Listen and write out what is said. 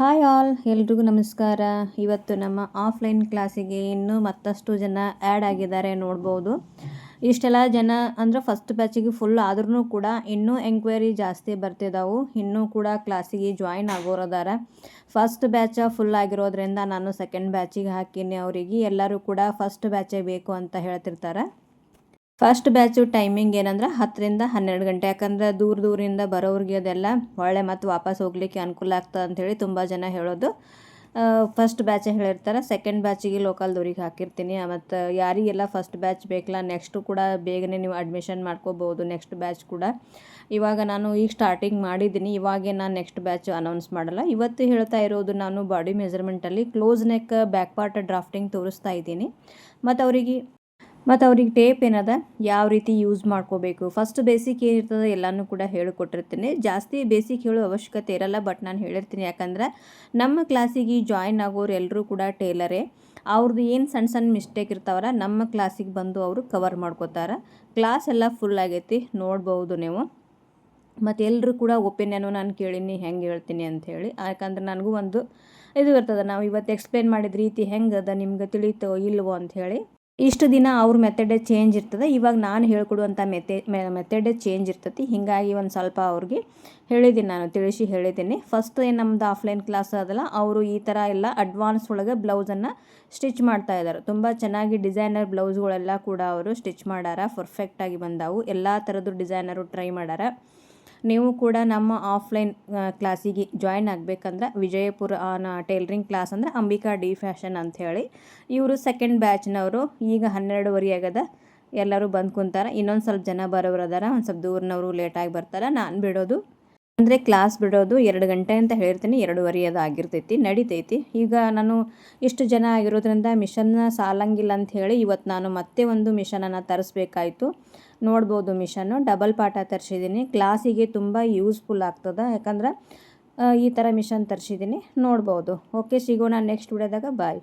Hi all, ಎಲ್ರಿಗೂ ನಮಸ್ಕಾರ. ಇವತ್ತು ನಮ್ಮ ಆಫ್ಲೈನ್ ಕ್ಲಾಸಿಗೆ ಇನ್ನೂ ಮತ್ತಷ್ಟು ಜನ ಆ್ಯಡ್ ಆಗಿದ್ದಾರೆ ನೋಡ್ಬೋದು. ಇಷ್ಟೆಲ್ಲ ಜನ ಅಂದರೆ ಫಸ್ಟ್ ಬ್ಯಾಚಿಗೆ ಫುಲ್ ಆದ್ರೂ ಕೂಡ ಇನ್ನೂ ಎಂಕ್ವೈರಿ ಜಾಸ್ತಿ ಬರ್ತಿದ್ದಾವೆ. ಇನ್ನೂ ಕೂಡ ಕ್ಲಾಸಿಗೆ ಜಾಯಿನ್ ಆಗೋರದಾರ. ಫಸ್ಟ್ ಬ್ಯಾಚ ಫುಲ್ ಆಗಿರೋದ್ರಿಂದ ನಾನು ಸೆಕೆಂಡ್ ಬ್ಯಾಚಿಗೆ ಹಾಕೀನಿ ಅವರಿಗೆ. ಎಲ್ಲರೂ ಕೂಡ ಫಸ್ಟ್ ಬ್ಯಾಚೇ ಬೇಕು ಅಂತ ಹೇಳ್ತಿರ್ತಾರೆ. ಫಸ್ಟ್ ಬ್ಯಾಚು ಟೈಮಿಂಗ್ ಏನಂದ್ರೆ 10ರಿಂದ 12 ಗಂಟೆ. ಯಾಕಂದ್ರೆ ದೂರದಿಂದ ಬರೋರಿಗೆ ಅದೆಲ್ಲ ಒಳ್ಳೆ ಮತ್ತು ವಾಪಸ್ ಹೋಗ್ಲಿಕ್ಕೆ ಅನುಕೂಲ ಆಗ್ತದೆ ಅಂಥೇಳಿ ತುಂಬ ಜನ ಹೇಳೋದು. ಫಸ್ಟ್ ಬ್ಯಾಚೇ ಹೇಳಿರ್ತಾರೆ. ಸೆಕೆಂಡ್ ಬ್ಯಾಚಿಗೆ ಲೋಕಲ್ದವ್ರಿಗೆ ಹಾಕಿರ್ತೀನಿ. ಮತ್ತು ಯಾರಿಗೆಲ್ಲ ಫಸ್ಟ್ ಬ್ಯಾಚ್ ಬೇಕಲ್ಲ ನೆಕ್ಸ್ಟು ಕೂಡ ಬೇಗನೆ ನೀವು ಅಡ್ಮಿಷನ್ ಮಾಡ್ಕೋಬೋದು ನೆಕ್ಸ್ಟ್ ಬ್ಯಾಚ್ ಕೂಡ. ಇವಾಗ ನಾನು ಈಗ ಸ್ಟಾರ್ಟಿಂಗ್ ಮಾಡಿದ್ದೀನಿ. ಇವಾಗೇ ನಾನು ನೆಕ್ಸ್ಟ್ ಬ್ಯಾಚ್ ಅನೌನ್ಸ್ ಮಾಡಲ್ಲ. ಇವತ್ತು ಹೇಳ್ತಾ ಇರೋದು ನಾನು ಬಾಡಿ ಮೆಜರ್ಮೆಂಟಲ್ಲಿ close neck back part drafting ತೋರಿಸ್ತಾ ಇದ್ದೀನಿ. ಮತ್ತು ಅವ್ರಿಗೆ ಟೇಪ್ ಏನದ ಯಾವ ರೀತಿ ಯೂಸ್ ಮಾಡ್ಕೋಬೇಕು, ಫಸ್ಟ್ ಬೇಸಿಕ್ ಏನಿರ್ತದೆ ಎಲ್ಲನೂ ಕೂಡ ಹೇಳಿಕೊಟ್ಟಿರ್ತೀನಿ. ಜಾಸ್ತಿ ಬೇಸಿಕ್ ಹೇಳೋ ಅವಶ್ಯಕತೆ ಇರಲ್ಲ, ಬಟ್ ನಾನು ಹೇಳಿರ್ತೀನಿ. ಯಾಕಂದ್ರೆ ನಮ್ಮ ಕ್ಲಾಸಿಗೆ ಜಾಯಿನ್ ಆಗೋರು ಎಲ್ಲರೂ ಕೂಡ ಟೇಲರೇ. ಅವ್ರದ್ದು ಏನು ಸಣ್ಣ ಮಿಸ್ಟೇಕ್ ಇರ್ತಾವಲ್ಲ ನಮ್ಮ ಕ್ಲಾಸಿಗೆ ಬಂದು ಅವರು ಕವರ್ ಮಾಡ್ಕೋತಾರೆ. ಕ್ಲಾಸ್ ಎಲ್ಲ ಫುಲ್ ಆಗೈತಿ, ನೋಡ್ಬೋದು ನೀವು. ಮತ್ತು ಎಲ್ಲರೂ ಕೂಡ ಒಪಿನಿಯನು ನಾನು ಕೇಳೀನಿ ಹೆಂಗೆ ಹೇಳ್ತೀನಿ ಅಂಥೇಳಿ. ಯಾಕಂದ್ರೆ ನನಗೂ ಒಂದು ಇದು ಇರ್ತದೆ, ನಾವು ಇವತ್ತು ಎಕ್ಸ್ಪ್ಲೇನ್ ಮಾಡಿದ ರೀತಿ ಹೆಂಗದ ನಿಮ್ಗೆ ತಿಳಿತೋ ಇಲ್ವೋ ಅಂಥೇಳಿ. ಇಷ್ಟು ದಿನ ಅವ್ರ ಮೆಥಡೇ ಚೇಂಜ್ ಇರ್ತದೆ, ಇವಾಗ ನಾನು ಹೇಳ್ಕೊಡುವಂಥ ಮೆಥಡೇ ಚೇಂಜ್ ಇರ್ತೈತಿ. ಹೀಗಾಗಿ ಒಂದು ಸ್ವಲ್ಪ ಅವ್ರಿಗೆ ಹೇಳಿದ್ದೀನಿ, ನಾನು ತಿಳಿಸಿ ಹೇಳಿದ್ದೀನಿ. ಫಸ್ಟ್ ಏನು ನಮ್ಮದು ಆಫ್ಲೈನ್ ಕ್ಲಾಸ್ ಅದಲ್ಲ, ಅವರು ಈ ಥರ ಎಲ್ಲ ಅಡ್ವಾನ್ಸ್ ಒಳಗೆ ಬ್ಲೌಸನ್ನು ಸ್ಟಿಚ್ ಮಾಡ್ತಾಯಿದ್ದಾರೆ. ತುಂಬ ಚೆನ್ನಾಗಿ ಡಿಸೈನರ್ ಬ್ಲೌಸ್ಗಳೆಲ್ಲ ಕೂಡ ಅವರು ಸ್ಟಿಚ್ ಮಾಡ್ಯಾರ, ಪರ್ಫೆಕ್ಟಾಗಿ ಬಂದಾವು. ಎಲ್ಲ ಥರದ್ದು ಡಿಸೈನರು ಟ್ರೈ ಮಾಡ್ಯಾರ. ನೀವು ಕೂಡ ನಮ್ಮ ಆಫ್ಲೈನ್ ಕ್ಲಾಸಿಗೆ ಜಾಯಿನ್ ಆಗಬೇಕಂದ್ರೆ ವಿಜಯಪುರ ಟೇಲರಿಂಗ್ ಕ್ಲಾಸ್ ಅಂದರೆ ಅಂಬಿಕಾ ಡಿ ಫ್ಯಾಷನ್ ಅಂಥೇಳಿ. ಇವರು ಸೆಕೆಂಡ್ ಬ್ಯಾಚ್ನವರು. ಈಗ 12:30 ಆಗ್ಯದ, ಎಲ್ಲರೂ ಬಂದು ಕುಂತಾರೆ. ಇನ್ನೊಂದು ಸ್ವಲ್ಪ ಜನ ಬರೋರು ಅದಾರ, ಒಂದು ಸ್ವಲ್ಪ ದೂರನವರು ಲೇಟಾಗಿ ಬರ್ತಾರೆ. ನಾನು ಬಿಡೋದು ಅಂದರೆ ಕ್ಲಾಸ್ ಬಿಡೋದು 2 ಗಂಟೆ ಅಂತ ಹೇಳ್ತೀನಿ, 2:30 ಅದು ಆಗಿರ್ತೈತಿ, ನಡಿತೈತಿ. ಈಗ ನಾನು ಇಷ್ಟು ಜನ ಆಗಿರೋದ್ರಿಂದ ಮಿಷನ್ನ ಸಾಲಂಗಿಲ್ಲ ಅಂತ ಹೇಳಿ ಇವತ್ತು ನಾನು ಮತ್ತೆ ಒಂದು ಮಿಷನನ್ನು ತರಿಸ್ಬೇಕಾಯಿತು. ನೋಡ್ಬೋದು, ಮಿಷನ್ನು ಡಬಲ್ ಪಾಟ ತರಿಸಿದ್ದೀನಿ. ಕ್ಲಾಸಿಗೆ ತುಂಬ ಯೂಸ್ಫುಲ್ ಆಗ್ತದೆ, ಯಾಕಂದ್ರೆ ಈ ಥರ ಮಿಷನ್ ತರಿಸಿದ್ದೀನಿ. ನೋಡ್ಬೋದು. ಓಕೆ, ಸಿಗೋಣ ನೆಕ್ಸ್ಟ್ ವಿಡಿಯೋದಾಗ. ಬಾಯ್.